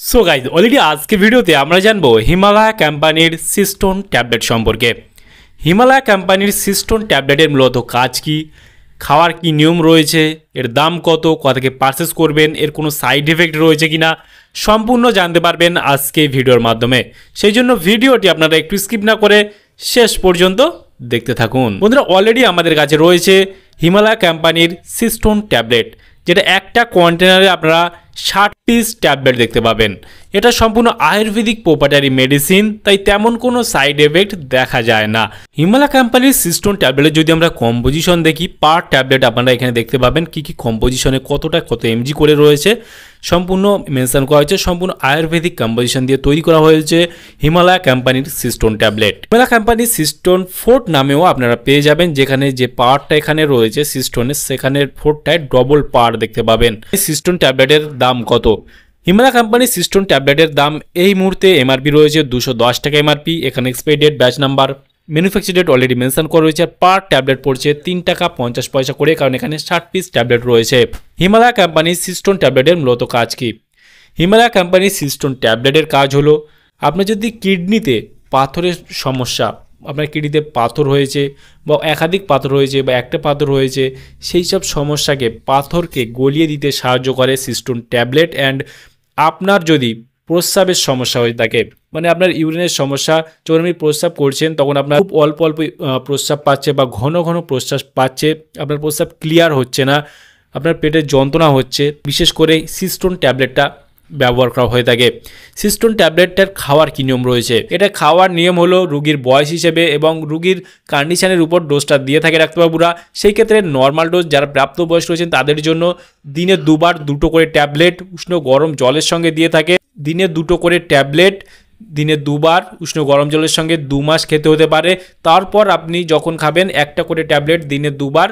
So guys already আজকে ভিডিওতে আমরা জানবো হিমালয় কোম্পানির সিস্টোন ট্যাবলেট সম্পর্কে। হিমালয় কোম্পানির সিস্টোন ট্যাবলেটের মূলত কাজ কি, খাওয়ার কি নিয়ম রয়েছে, এর দাম কত, কোথা থেকে পারচেস করবেন, এর কোনো সাইড এফেক্ট রয়েছে কিনা সম্পূর্ণ জানতে পারবেন আজকে ভিডিওর মাধ্যমে। সেই জন্য ভিডিওটি আপনারা একটু স্কিপ না করে শেষ পর্যন্ত দেখতে থাকুন। বন্ধুরা, অলরেডি আমাদের কাছে রয়েছে হিমালয় কোম্পানির সিস্টোন ট্যাবলেট, যেটা একটা কন্টেনারে আপনারা 60 পিস ট্যাবলেট দেখতে পাবেন। এটা সম্পূর্ণ আয়ুর্বেদিক প্রপার্টারি মেডিসিন, তাই তেমন কোনো সাইড এফেক্ট দেখা যায় না। হিমালয় কোম্পানির সিস্টোন ট্যাবলেটের যদি আমরা কম্পোজিশন দেখি, পার ট্যাবলেট আপনারা এখানে দেখতে পাবেন কি কি কম্পোজিশনে কত এমজি করে রয়েছে সম্পূর্ণ মেনশন করা হয়েছে। সম্পূর্ণ আয়ুর্বেদিক কম্পোজিশন দিয়ে তৈরি করা হয়েছে হিমালয় কোম্পানির সিস্টোন ট্যাবলেট। হিমালয় কোম্পানির সিস্টোন ফোর্ট নামেও আপনারা পেয়ে যাবেন, যেখানে যে পাওয়ারটা এখানে রয়েছে সিস্টোনের, সেখানে ফোর্টটায় ডবল পাওয়ার দেখতে পাবেন। সিস্টোন ট্যাবলেটের দাম কত? হিমালয় কোম্পানির সিস্টোন ট্যাবলেটের দাম এই মুহূর্তে এমআরপি রয়েছে 210 টাকা এমআরপি। এখানে expiry date, batch number, manufacture date already mention করা রয়েছে। পার ট্যাবলেট পড়ছে 3 টাকা 50 পয়সা করে, কারণ এখানে 60 পিস ট্যাবলেট রয়েছে। হিমালয় কোম্পানির সিস্টোন ট্যাবলেটের মূলত কাজ কি? হিমালয় কোম্পানির সিস্টোন ট্যাবলেটের কাজ হলো, আপনার যদি কিডনিতে পাথরের সমস্যা, আপনার কিডনিতে পাথর হয়েছে বা একাধিক পাথর হয়েছে বা একটা পাথর হয়েছে, সেই সব সমস্যাকে, পাথরকে গলিয়ে দিতে সাহায্য করে সিস্টোন ট্যাবলেট। অ্যান্ড আপনার যদি প্রস্রাবের সমস্যা হয়ে থাকে, মানে আপনার ইউরিনের সমস্যা, যখন আপনি প্রস্রাব করছেন তখন আপনার খুব অল্প অল্প প্রস্রাব পাচ্ছে বা ঘন ঘন প্রস্রাব পাচ্ছে, আপনার প্রস্রাব ক্লিয়ার হচ্ছে না, আপনার পেটের যন্ত্রণা হচ্ছে, বিশেষ করে সিস্টোন ট্যাবলেটটা ব্যবহার করা হয়ে থাকে। সিস্টোন ট্যাবলেটটার খাওয়ার কী নিয়ম রয়েছে? এটা খাওয়ার নিয়ম হলো রুগীর বয়স হিসেবে এবং রুগীর কন্ডিশনের উপর ডোজটা দিয়ে থাকে ডাক্তারবাবুরা। সেই ক্ষেত্রে নর্মাল ডোজ যারা প্রাপ্তবয়স্ক রয়েছেন তাদের জন্য দিনে 2 বার 2টো করে ট্যাবলেট উষ্ণ গরম জলের সঙ্গে দিয়ে থাকে। দিনে 2টো করে ট্যাবলেট দিনে 2 বার উষ্ণ গরম জলের সঙ্গে 2 মাস খেতে হতে পারে। তারপর আপনি যখন খাবেন একটা করে ট্যাবলেট দিনে 2 বার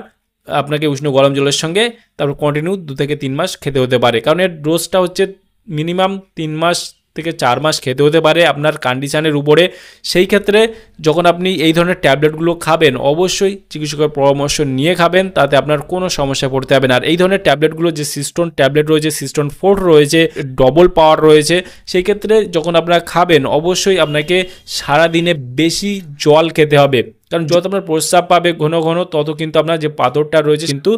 আপনাকে উষ্ণ গরম জলের সঙ্গে তারপর কন্টিনিউ 2 থেকে 3 মাস খেতে হতে পারে, কারণ এর ডোজটা হচ্ছে মিনিমাম 3 মাস থেকে 4 মাস খেতে হতে পারে আপনার কন্ডিশনের উপরে। সেই ক্ষেত্রে যখন আপনি এই ধরনের ট্যাবলেটগুলো খাবেন, অবশ্যই চিকিৎসকের পরামর্শ নিয়ে খাবেন, তাতে আপনার কোনো সমস্যায় পড়তে হবে না। আর এই ধরনের ট্যাবলেটগুলো যে সিস্টোন ট্যাবলেট রয়েছে, সিস্টোন ফোর্ট রয়েছে, ডবল পাওয়ার রয়েছে, সেই ক্ষেত্রে যখন আপনারা খাবেন অবশ্যই আপনাকে সারাদিনে বেশি জল খেতে হবে, কারণ যত আপনার প্রস্রাব পাবে ঘন ঘন, তত কিন্তু আপনার যে পাথরটা রয়েছে কিন্তু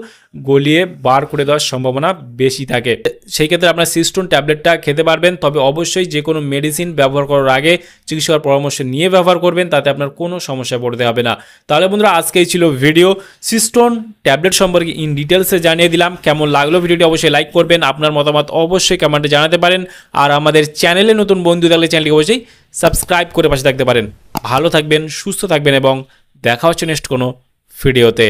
গলিয়ে বার করে দেওয়ার সম্ভাবনা বেশি থাকে। সেই ক্ষেত্রে আপনার সিস্টোন ট্যাবলেটটা খেতে পারবেন, তবে অবশ্যই যে কোনো মেডিসিন ব্যবহার করার আগে চিকিৎসকের পরামর্শ নিয়ে ব্যবহার করবেন, তাতে আপনার কোনো সমস্যায় পড়তে হবে না। তাহলে বন্ধুরা, আজকেই ছিল ভিডিও সিস্টোন ট্যাবলেট সম্পর্কে ইন ডিটেলসে জানিয়ে দিলাম। কেমন লাগলো ভিডিওটি অবশ্যই লাইক করবেন, আপনার মতামত অবশ্যই কমেন্টে জানাতে পারেন। আর আমাদের চ্যানেলে নতুন বন্ধু থাকলে চ্যানেলটি অবশ্যই সাবস্ক্রাইব করে পাশে থাকতে পারেন। ভালো থাকবেন, সুস্থ থাকবেন এবং দেখা হচ্ছে নেক্সট কোনো ভিডিওতে।